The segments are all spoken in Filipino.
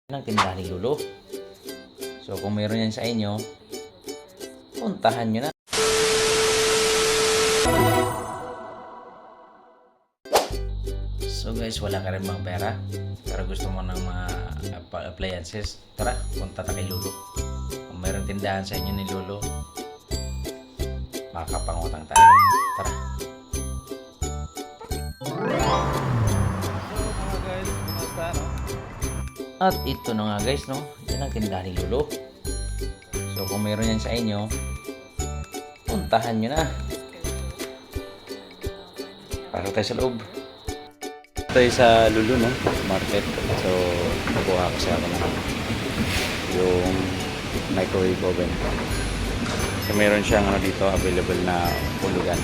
ng tindahan ni Lolo. So kung mayroon yan sa inyo, puntahan nyo na. So guys, wala ka rin mga pera pero gusto mo ng mga appliances, tara, punta na kay Lolo. Kung mayroon tindahan sa inyo ni Lolo, makakapangutang tayo. Tara. At ito na nga guys, no? Yan ang tindahan ni Lolo. So kung mayroon yan sa inyo, puntahan nyo na. Pasok tayo sa loob. Tayo sa Lulu, no? Market. So, nakuha kasi ako ng yung microwave oven. So, mayroon siyang dito available na hulugan.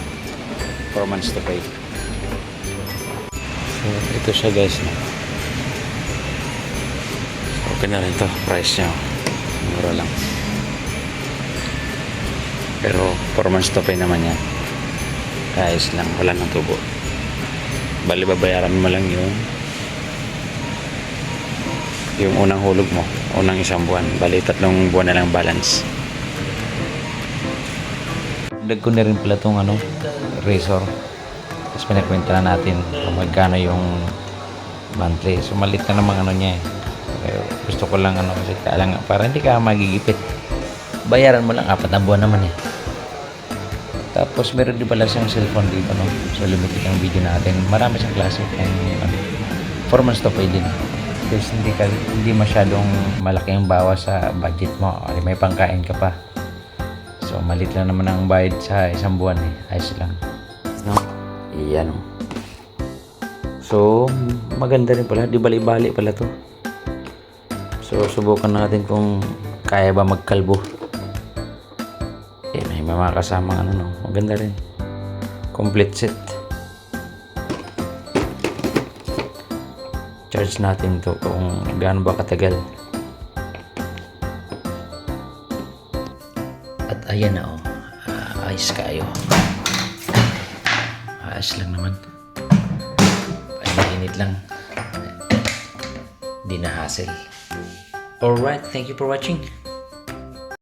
4 months to pay. So, ito siya guys, no? Okay na rin ito. Price niya. Mura lang. Pero 4 months to pay naman yan. Guys lang. Wala nang tubo. Bali babayaran mo lang yung unang hulog mo. Unang isang buwan. Bali 3 buwan na lang balance. Dag ko na rin pala itong razor. Tapos pinakwenta na natin kung magkano yung monthly. So malit na namang niya eh. Pero gusto ko lang kasi kailangan para hindi ka magigipit. Bayaran mo lang 4 na buwan naman eh. Tapos meron din pala siyang cellphone dito, no? So limited ang video natin. Marami siyang klase and 4 months to pay din. Kasi hindi masyadong malaki ang bawas sa budget mo. May pangkain ka pa. So malit lang naman ang bayad sa isang buwan eh. Ayos lang. No? Iyan o. So maganda rin pala. Di bali-bali pala to. So subukan natin kung kaya ba magkalbo. May mga kasama maganda rin. Complete set. Charge natin to kung gaano ba katagal. At ayan na ayos kayo. Ayos lang naman. Painit lang. Di na hassle. Alright, thank you for watching.